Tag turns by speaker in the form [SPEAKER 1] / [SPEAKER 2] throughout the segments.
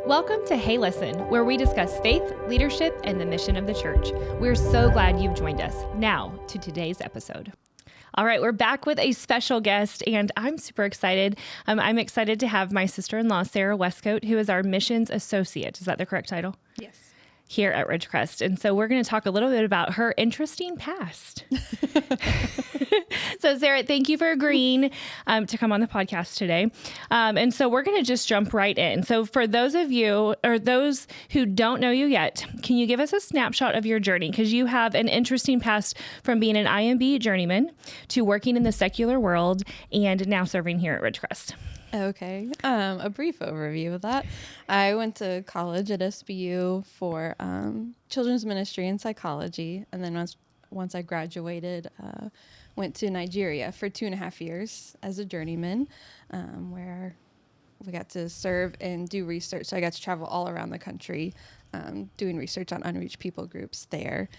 [SPEAKER 1] Welcome to Hey Listen, where we discuss faith, leadership, and the mission of the church. We're so glad you've joined us. Now to today's episode. All right, we're back with a special guest, and I'm super excited. I'm excited to have my sister-in-law, Sara Wescoat, who is our missions associate. Is that the correct title?
[SPEAKER 2] Yes.
[SPEAKER 1] Here at Ridgecrest. And so we're going to talk a little bit about her interesting past. So Sara, thank you for agreeing to come on the podcast today. And so we're going to just jump right in. So for those of you or those who don't know you yet, can you give us a snapshot of your journey? Because you have an interesting past from being an IMB journeyman to working in the secular world and now serving here at Ridgecrest.
[SPEAKER 2] Okay. A brief overview of that. I went to college at SBU for children's ministry and psychology. And then once I graduated, went to Nigeria for 2.5 years as a journeyman, where we got to serve and do research. So I got to travel all around the country doing research on unreached people groups there.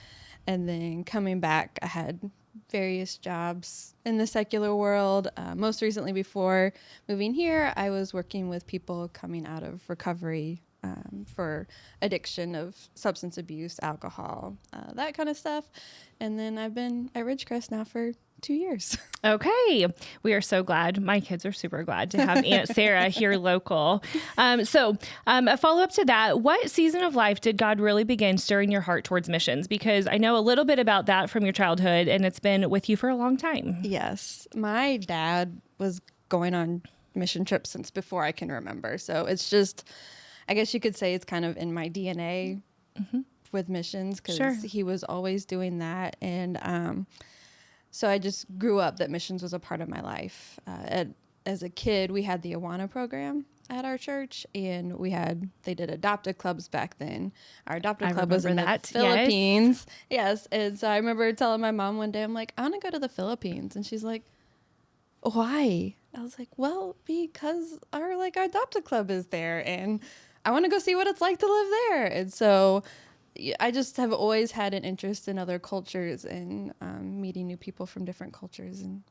[SPEAKER 2] And then coming back, I had various jobs in the secular world. Most recently, before moving here, I was working with people coming out of recovery for addiction of substance abuse, alcohol, that kind of stuff. And then I've been at Ridgecrest now for 2 years.
[SPEAKER 1] Okay. We are so glad. My kids are super glad to have Aunt Sara here local. So a follow-up to that, what season of life did God really begin stirring your heart towards missions? Because I know a little bit about that from your childhood, and it's been with you for a long time.
[SPEAKER 2] Yes. My dad was going on mission trips since before I can remember. So it's just, I guess you could say it's kind of in my DNA with missions, because he was always doing that. And so I just grew up that missions was a part of my life. As a kid, we had the Awana program at our church, and they did adopted clubs back then. Our adopted club was in the Philippines. Yes. And so I remember telling my mom one day, I'm like, I want to go to the Philippines. And she's like, why? I was like, well, because our adopted club is there, and I want to go see what it's like to live there. And so I just have always had an interest in other cultures and meeting new people from different cultures, and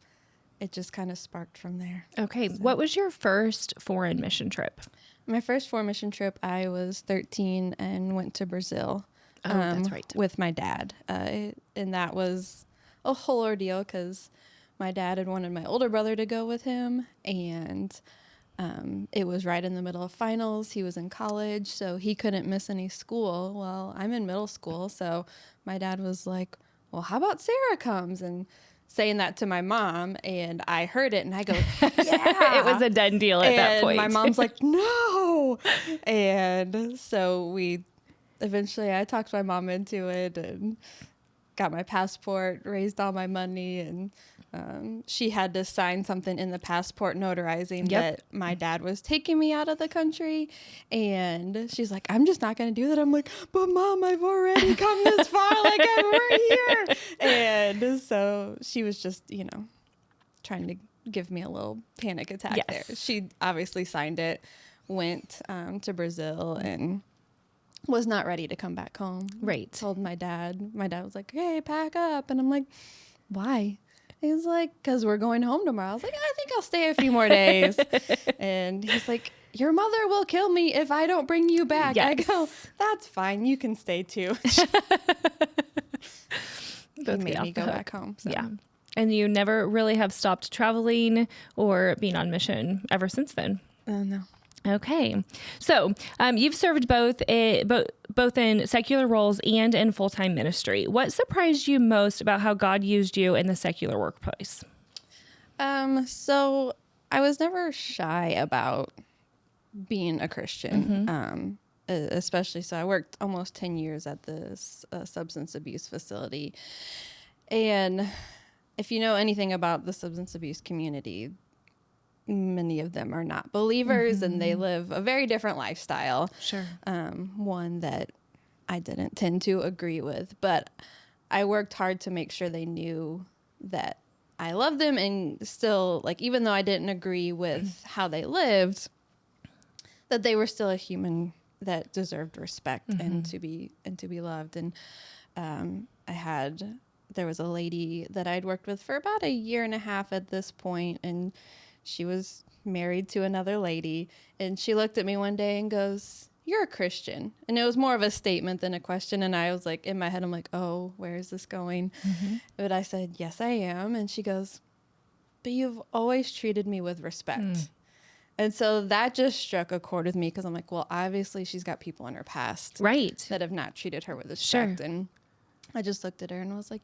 [SPEAKER 2] it just kind of sparked from there.
[SPEAKER 1] Okay. So, what was your first foreign mission trip?
[SPEAKER 2] My first foreign mission trip, I was 13 and went to Brazil.
[SPEAKER 1] Oh, that's right.
[SPEAKER 2] With my dad. And that was a whole ordeal because my dad had wanted my older brother to go with him, and it was right in the middle of finals. He was in college, so he couldn't miss any school. Well, I'm in middle school, so my dad was like, well, how about Sara comes? And saying that to my mom, and I heard it, and I go, yeah.
[SPEAKER 1] It was a done deal at that point.
[SPEAKER 2] My mom's like, no. And so eventually I talked my mom into it and got my passport, raised all my money, and she had to sign something in the passport notarizing that my dad was taking me out of the country. And she's like, I'm just not going to do that. I'm like, but Mom, I've already come this far. Like, we're here. And so she was just, trying to give me a little panic attack there. She obviously signed it, went to Brazil, and was not ready to come back home.
[SPEAKER 1] Right.
[SPEAKER 2] Told my dad. My dad was like, hey, pack up. And I'm like, why? He's like, because we're going home tomorrow. I was like, I think I'll stay a few more days. And he's like, your mother will kill me if I don't bring you back. Yes. I go, that's fine. You can stay too. He made me go back home. So.
[SPEAKER 1] Yeah. And you never really have stopped traveling or being on mission ever since then?
[SPEAKER 2] No.
[SPEAKER 1] Okay. So you've served both in secular roles and in full-time ministry. What surprised you most about how God used you in the secular workplace?
[SPEAKER 2] So I was never shy about being a Christian, especially. So I worked almost 10 years at this substance abuse facility. And if you know anything about the substance abuse community, many of them are not believers, and they live a very different lifestyle.
[SPEAKER 1] Sure.
[SPEAKER 2] One that I didn't tend to agree with, but I worked hard to make sure they knew that I loved them, and still, even though I didn't agree with how they lived, that they were still a human that deserved respect and to be loved. And there was a lady that I'd worked with for about 1.5 years at this point, and she was married to another lady, and she looked at me one day and goes, you're a Christian. And it was more of a statement than a question. And I was like, in my head, I'm like, oh, where is this going? But I said, yes, I am. And she goes, but you've always treated me with respect. And so that just struck a chord with me because I'm like, well, obviously she's got people in her past that have not treated her with respect.
[SPEAKER 1] Sure.
[SPEAKER 2] And I just looked at her and was like,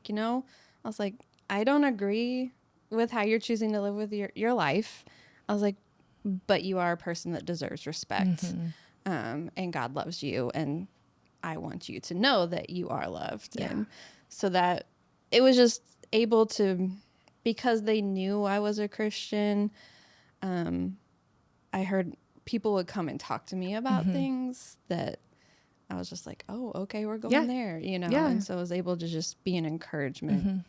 [SPEAKER 2] I don't agree with how you're choosing to live with your life. I was like, but you are a person that deserves respect. And God loves you. And I want you to know that you are loved.
[SPEAKER 1] Yeah.
[SPEAKER 2] And so that it was just able to, because they knew I was a Christian, I heard people would come and talk to me about things that I was just like, oh, okay, we're going there, And so I was able to just be an encouragement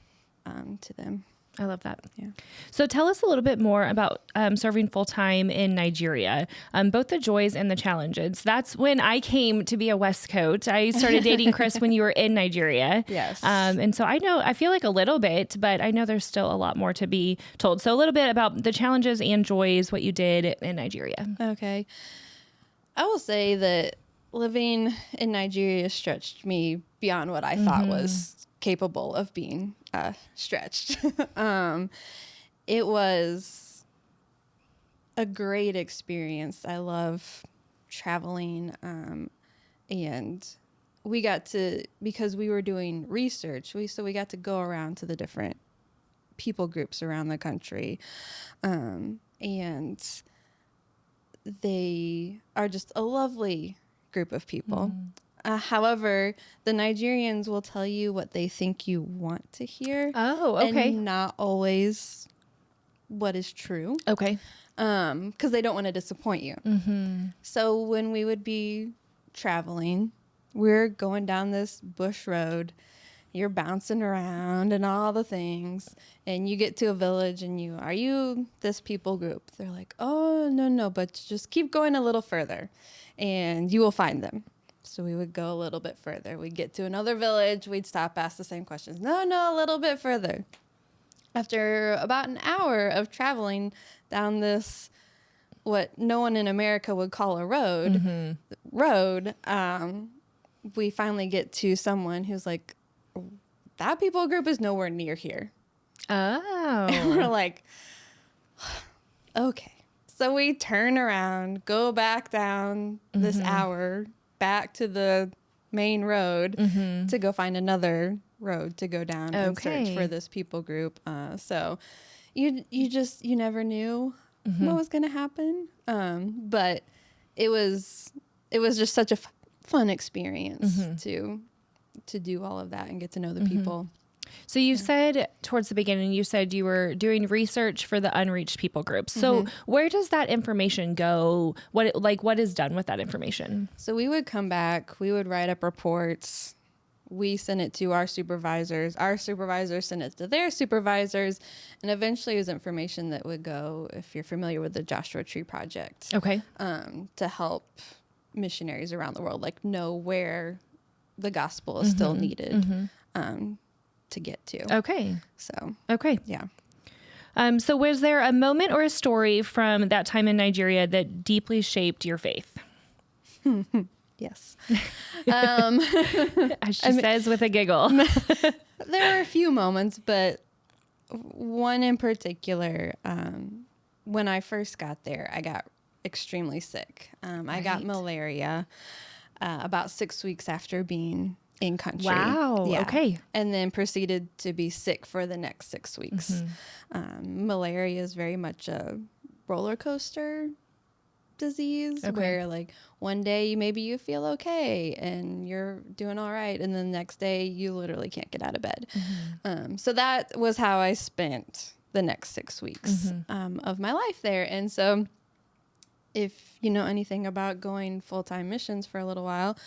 [SPEAKER 2] to them.
[SPEAKER 1] I love that.
[SPEAKER 2] Yeah.
[SPEAKER 1] So tell us a little bit more about serving full-time in Nigeria, both the joys and the challenges. That's when I came to be a Wescoat. I started dating Chris when you were in Nigeria.
[SPEAKER 2] Yes.
[SPEAKER 1] And so I feel like a little bit, but I know there's still a lot more to be told. So a little bit about the challenges and joys, what you did in Nigeria.
[SPEAKER 2] Okay. I will say that living in Nigeria stretched me beyond what I thought was capable of being stretched. It was a great experience. I love traveling, and we got to, because we were doing research, we got to go around to the different people groups around the country, and they are just a lovely group of people. However, the Nigerians will tell you what they think you want to hear.
[SPEAKER 1] Oh, okay.
[SPEAKER 2] And not always what is true.
[SPEAKER 1] Okay.
[SPEAKER 2] Because they don't want to disappoint you. So when we would be traveling, we're going down this bush road. You're bouncing around and all the things. And you get to a village and are you this people group? They're like, oh, no, but just keep going a little further and you will find them. So we would go a little bit further. We'd get to another village. We'd stop, ask the same questions. No, a little bit further. After about an hour of traveling down this, what no one in America would call a road, we finally get to someone who's like, that people group is nowhere near here.
[SPEAKER 1] Oh.
[SPEAKER 2] And we're like, okay. So we turn around, go back down this hour, back to the main road to go find another road to go down and search for this people group. So you never knew what was going to happen. But it was just such a fun experience to do all of that and get to know the people.
[SPEAKER 1] So you said towards the beginning, you said you were doing research for the unreached people groups. So where does that information go? What is done with that information?
[SPEAKER 2] So we would come back, we would write up reports. We send it to our supervisors. Our supervisors send it to their supervisors. And eventually it was information that would go, if you're familiar with the Joshua Tree Project, to help missionaries around the world, know where the gospel is still needed to get to.
[SPEAKER 1] Okay.
[SPEAKER 2] So, yeah.
[SPEAKER 1] So was there a moment or a story from that time in Nigeria that deeply shaped your faith?
[SPEAKER 2] Yes.
[SPEAKER 1] As she says with a giggle.
[SPEAKER 2] There were a few moments, but one in particular, when I first got there, I got extremely sick. I got malaria about 6 weeks after being in country.
[SPEAKER 1] Wow.
[SPEAKER 2] Yeah.
[SPEAKER 1] Okay.
[SPEAKER 2] And then proceeded to be sick for the next 6 weeks. Malaria is very much a roller coaster disease where one day maybe you feel okay and you're doing all right, and then the next day you literally can't get out of bed. So that was how I spent the next 6 weeks of my life there. And so if you know anything about going full-time missions for a little while,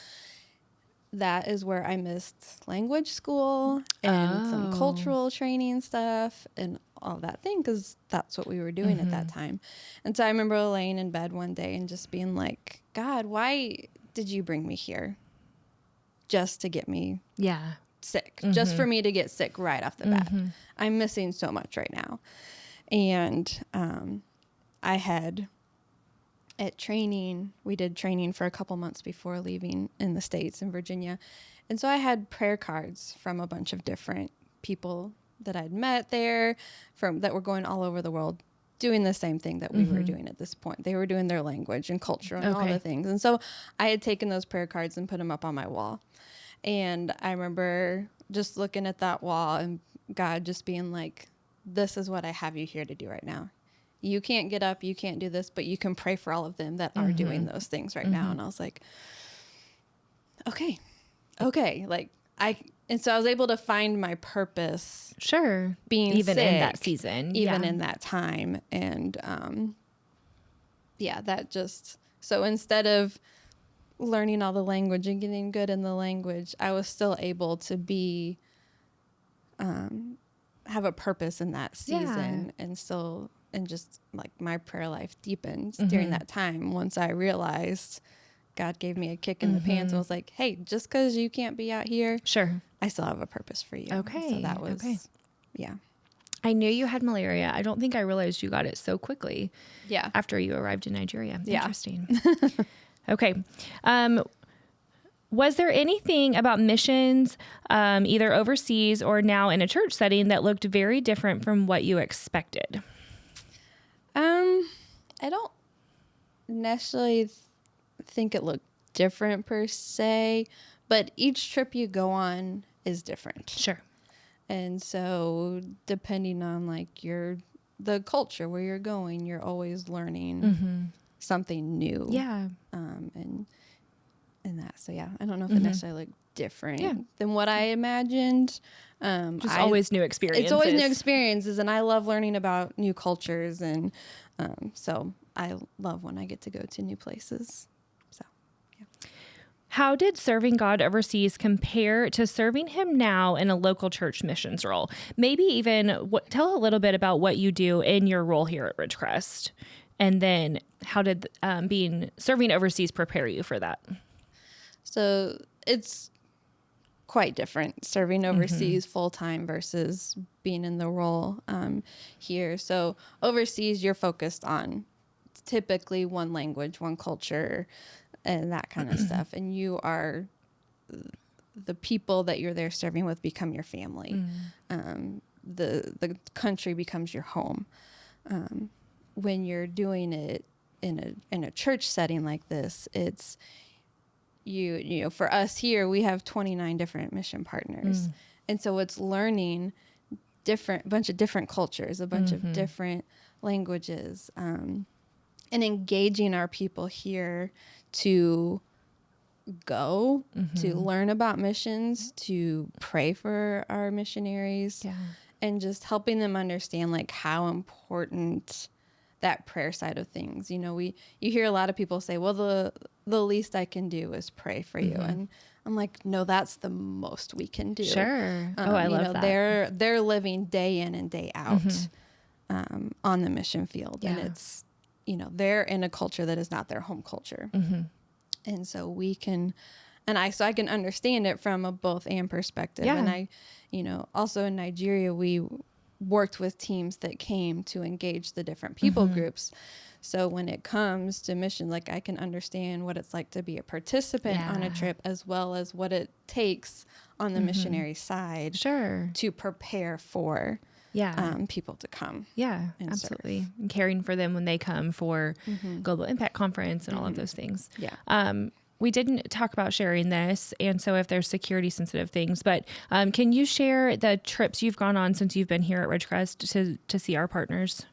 [SPEAKER 2] that is where I missed language school and some cultural training stuff and all that thing, because that's what we were doing at that time. And so I remember laying in bed one day and just being like, God, why did you bring me here? Just to get me sick, just for me to get sick right off the bat. I'm missing so much right now. And I had at training, we did training for a couple months before leaving in the States in Virginia. And so I had prayer cards from a bunch of different people that I'd met there that were going all over the world doing the same thing that we were doing at this point. They were doing their language and culture and all the things. And so I had taken those prayer cards and put them up on my wall. And I remember just looking at that wall and God just being like, this is what I have you here to do right now. You can't get up, you can't do this, but you can pray for all of them that are doing those things right now. And I was like, okay. And so I was able to find my purpose.
[SPEAKER 1] Sure.
[SPEAKER 2] Being
[SPEAKER 1] even
[SPEAKER 2] sick,
[SPEAKER 1] in that season.
[SPEAKER 2] Even in that time. And so instead of learning all the language and getting good in the language, I was still able to be, have a purpose in that season and just like my prayer life deepened during that time. Once I realized God gave me a kick in the pants and was like, hey, just because you can't be out here, I still have a purpose for you.
[SPEAKER 1] Okay.
[SPEAKER 2] So that was,
[SPEAKER 1] I knew you had malaria. I don't think I realized you got it so quickly.
[SPEAKER 2] Yeah.
[SPEAKER 1] After you arrived in Nigeria. Interesting. Okay. Was there anything about missions, either overseas or now in a church setting, that looked very different from what you expected?
[SPEAKER 2] I don't necessarily think it looked different per se, but each trip you go on is different.
[SPEAKER 1] Sure.
[SPEAKER 2] And so depending on like the culture where you're going, you're always learning something new.
[SPEAKER 1] Yeah.
[SPEAKER 2] And that. So yeah, I don't know if it necessarily looked different than what I imagined.
[SPEAKER 1] Always new experiences.
[SPEAKER 2] It's always new experiences, and I love learning about new cultures, and so I love when I get to go to new places. So, yeah.
[SPEAKER 1] How did serving God overseas compare to serving Him now in a local church missions role? Maybe even tell a little bit about what you do in your role here at Ridgecrest, and then how did serving overseas prepare you for that?
[SPEAKER 2] So it's quite different serving overseas full-time versus being in the role here. So overseas, you're focused on typically one language, one culture, and that kind of stuff. And you are, the people that you're there serving with become your family. The country becomes your home. When you're doing it in a church setting like this, it's, you know, for us here, we have 29 different mission partners. And so it's learning a bunch of different cultures, a bunch of different languages, and engaging our people here to go, to learn about missions, to pray for our missionaries, and just helping them understand like how important that prayer side of things. You know, you hear a lot of people say, well, the least I can do is pray for you. And I'm like, no, that's the most we can do.
[SPEAKER 1] Sure. I love that.
[SPEAKER 2] They're living day in and day out on the mission field. And it's, you know, they're in a culture that is not their home culture. And so we can, so I can understand it from a both and perspective. And I, you know, also in Nigeria, we worked with teams that came to engage the different people groups. So when it comes to mission, like I can understand what it's like to be a participant on a trip, as well as what it takes on the missionary side to prepare for people to come.
[SPEAKER 1] Yeah, absolutely. And caring for them when they come for Global Impact Conference and all of those things. Yeah. We didn't talk about sharing this, and so if there's security sensitive things, but can you share the trips you've gone on since you've been here at Ridgecrest to see our partners?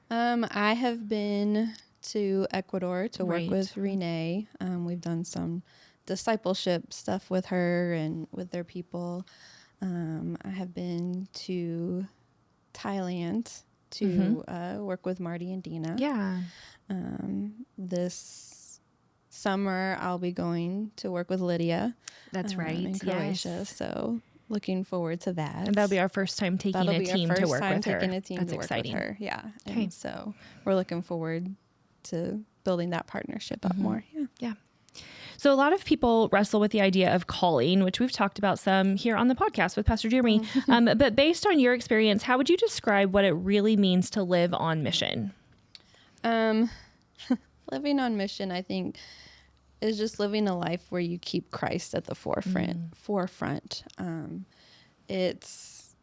[SPEAKER 2] I have been to Ecuador to work with Renee. We've done some discipleship stuff with her and with their people. I have been to Thailand to work with Marty and Dina.
[SPEAKER 1] Yeah.
[SPEAKER 2] This summer I'll be going to work with Lydia.
[SPEAKER 1] That's right.
[SPEAKER 2] In Croatia. Yes. So looking forward to that.
[SPEAKER 1] And that'll be our first time taking a team to work with her.
[SPEAKER 2] That's exciting. Work with her. Yeah. Okay. And so we're looking forward to building that partnership up more.
[SPEAKER 1] Yeah. So a lot of people wrestle with the idea of calling, which we've talked about some here on the podcast with Pastor Jeremy. But based on your experience, how would you describe what it really means to live on mission?
[SPEAKER 2] living on mission, I think, is just living a life where you keep Christ at the forefront. It's,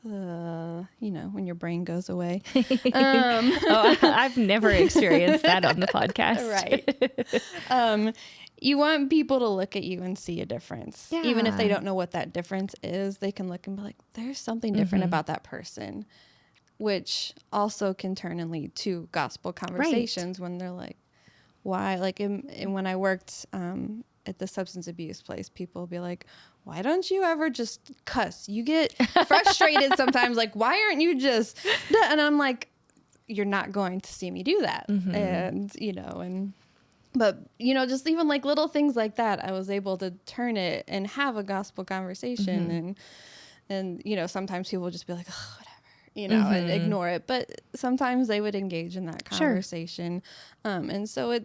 [SPEAKER 2] when your brain goes away.
[SPEAKER 1] I've never experienced that on the podcast.
[SPEAKER 2] Right. You want people to look at you and see a difference.
[SPEAKER 1] Yeah.
[SPEAKER 2] Even if they don't know what that difference is, they can look and be like, there's something different about that person, which also can turn and lead to gospel conversations when they're like, why? Like when I worked at the substance abuse place, people will be like, why don't you ever just cuss? You get frustrated sometimes. Like, why aren't you just, and I'm like, you're not going to see me do that. But, just even like little things like that, I was able to turn it and have a gospel conversation. And sometimes people would just be like, oh, whatever, and ignore it. But sometimes they would engage in that conversation. And so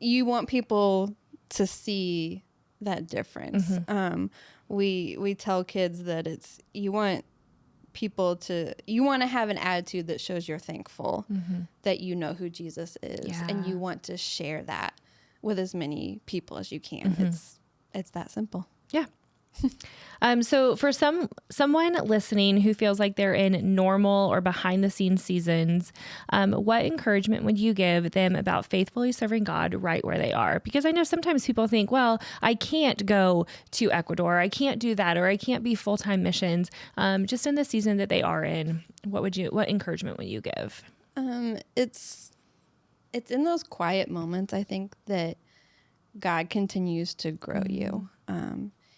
[SPEAKER 2] you want people to see that difference. We tell kids that you want to have an attitude that shows you're thankful that you know who Jesus is, and you want to share that with as many people as you can. It's that simple.
[SPEAKER 1] Yeah. So for someone listening who feels like they're in normal or behind the scenes seasons, what encouragement would you give them about faithfully serving God right where they are? Because I know sometimes people think, well, I can't go to Ecuador, I can't do that, or I can't be full-time missions. Just in the season that they are in, what encouragement would you give?
[SPEAKER 2] It's in those quiet moments, I think, that God continues to grow you.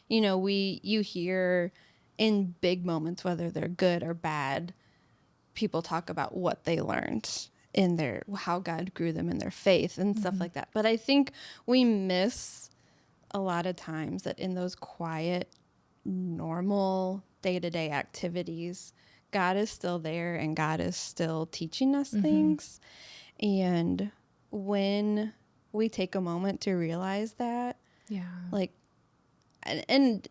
[SPEAKER 2] You hear in big moments, whether they're good or bad, people talk about what they learned in how God grew them in their faith and stuff like that. But I think we miss a lot of times that in those quiet, normal day-to-day activities, God is still there and God is still teaching us things. And when we take a moment to realize that, like, and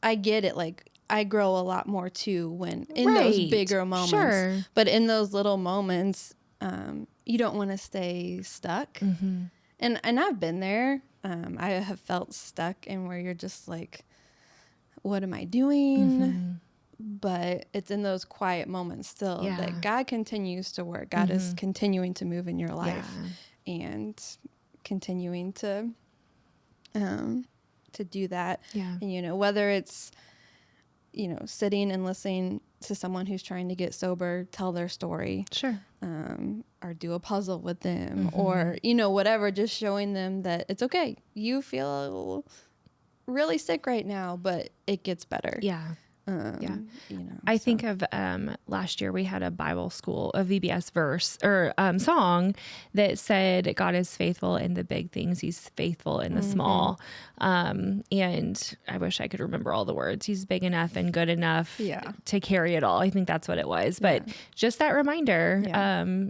[SPEAKER 2] I get it. Like, I grow a lot more too when in those bigger moments. Sure. But in those little moments, you don't want to stay stuck. And I've been there. I have felt stuck and where you're just like, what am I doing? But it's in those quiet moments still that God continues to work. God is continuing to move in your life and continuing to do that. And, whether it's, sitting and listening to someone who's trying to get sober, tell their story. Sure. Or do a puzzle with them or, whatever, just showing them that it's okay. You feel really sick right now, but it gets better. I think of last year we had a Bible school, a VBS verse or song that said God is faithful in the big things. He's faithful in the small. And I wish I could remember all the words. He's big enough and good enough to carry it all. I think that's what it was. But just that reminder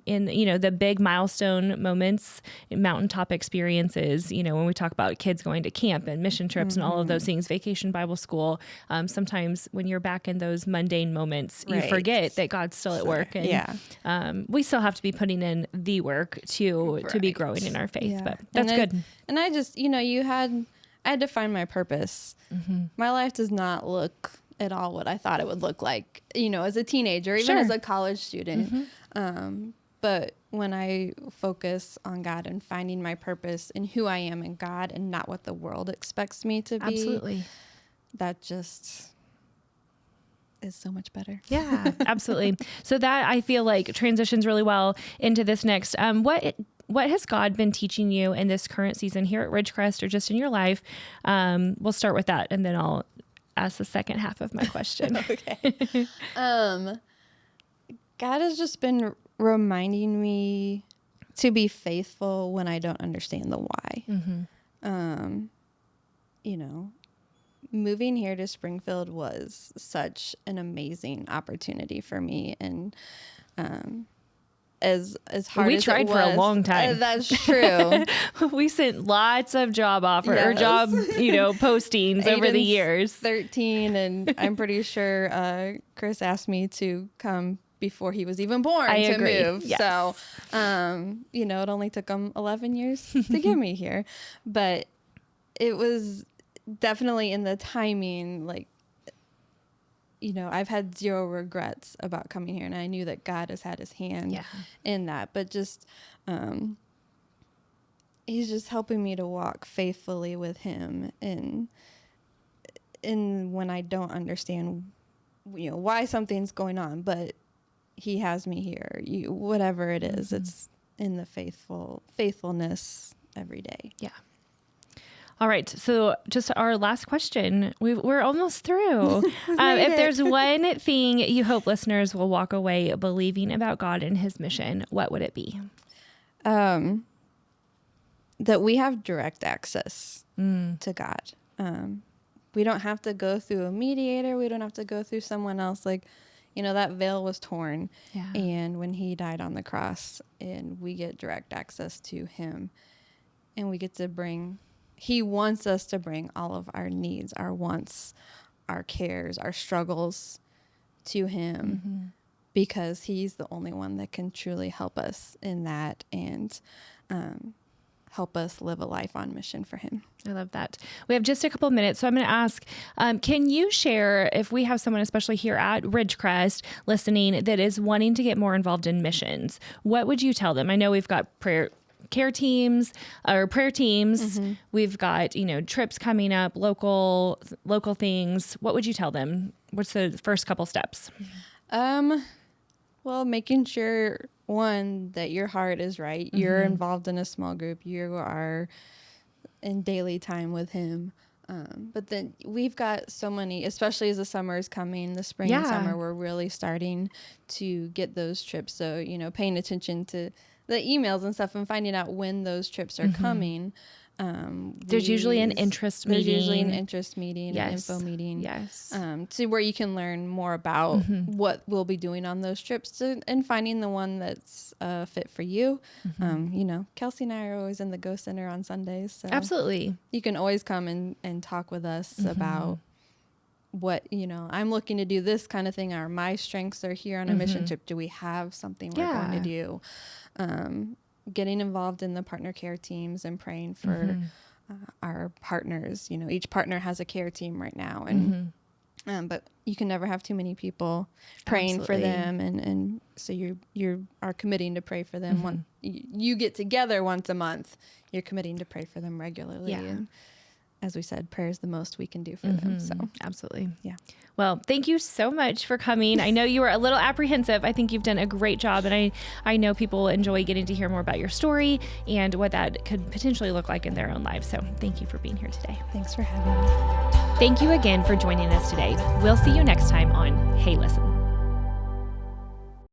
[SPEAKER 2] in, the big milestone moments, mountaintop experiences, when we talk about kids going to camp and mission trips and all of those things, vacation Bible school, sometimes when you're back in those mundane moments, you forget that God's still at work. And we still have to be putting in the work to be growing in our faith. But that's good. And I just, I had to find my purpose. My life does not look at all what I thought it would look like, as a teenager, even as a college student. But when I focus on God and finding my purpose in who I am in God and not what the world expects me to be, that just is so much better.
[SPEAKER 1] Yeah, absolutely. So that I feel like transitions really well into this next. What has God been teaching you in this current season here at Ridgecrest or just in your life? We'll start with that and then I'll ask the second half of my question.
[SPEAKER 2] Okay. God has just been reminding me to be faithful when I don't understand the why. Moving here to Springfield was such an amazing opportunity for me. And as hard
[SPEAKER 1] we
[SPEAKER 2] as
[SPEAKER 1] tried
[SPEAKER 2] it was,
[SPEAKER 1] for a long time.
[SPEAKER 2] That's true.
[SPEAKER 1] We sent lots of job postings over the years.
[SPEAKER 2] 13, and I'm pretty sure Chris asked me to come before he was even born
[SPEAKER 1] I
[SPEAKER 2] to
[SPEAKER 1] agree.
[SPEAKER 2] move.
[SPEAKER 1] Yes.
[SPEAKER 2] So, it only took him 11 years to get me here, but it was definitely in the timing, like, I've had zero regrets about coming here, and I knew that God has had his hand in that, but just, he's just helping me to walk faithfully with him in when I don't understand, why something's going on, but he has me here. Whatever it is, it's in the faithfulness every day.
[SPEAKER 1] Yeah. All right. So just our last question. We're almost through. If there's one thing you hope listeners will walk away believing about God and his mission, what would it be?
[SPEAKER 2] That we have direct access to God. We don't have to go through a mediator. We don't have to go through someone else. Like, that veil was torn. Yeah. And when he died on the cross, and we get direct access to him, and we get to he wants us to bring all of our needs, our wants, our cares, our struggles to him, because he's the only one that can truly help us in that and help us live a life on mission for him.
[SPEAKER 1] I love that. We have just a couple of minutes, so I'm going to ask, can you share, if we have someone, especially here at Ridgecrest, listening, that is wanting to get more involved in missions, what would you tell them? I know we've got prayer teams. We've got, trips coming up, local things. What would you tell them? What's the first couple steps?
[SPEAKER 2] Well, making sure, one, that your heart is right. You're involved in a small group. You are in daily time with him. But then we've got so many, especially as the summer is coming, the spring and summer, we're really starting to get those trips. So, paying attention to the emails and stuff and finding out when those trips are coming. There's
[SPEAKER 1] usually an interest meeting.
[SPEAKER 2] There's usually an interest meeting, an info meeting.
[SPEAKER 1] Yes.
[SPEAKER 2] To where you can learn more about what we'll be doing on those trips and finding the one that's fit for you. Kelsey and I are always in the Go Center on Sundays. So
[SPEAKER 1] absolutely.
[SPEAKER 2] You can always come and talk with us about what, I'm looking to do this kind of thing, or my strengths are here on a mission trip. Do we have something we're going to do? Getting involved in the partner care teams and praying for our partners. Each partner has a care team right now, and but you can never have too many people praying for them, and so you are committing to pray for them. You get together once a month. You're committing to pray for them regularly. And as we said, prayer is the most we can do for them. So
[SPEAKER 1] absolutely.
[SPEAKER 2] Yeah.
[SPEAKER 1] Well, thank you so much for coming. I know you were a little apprehensive. I think you've done a great job, and I know people enjoy getting to hear more about your story and what that could potentially look like in their own lives. So thank you for being here today.
[SPEAKER 2] Thanks for having me.
[SPEAKER 1] Thank you again for joining us today. We'll see you next time on Hey Listen.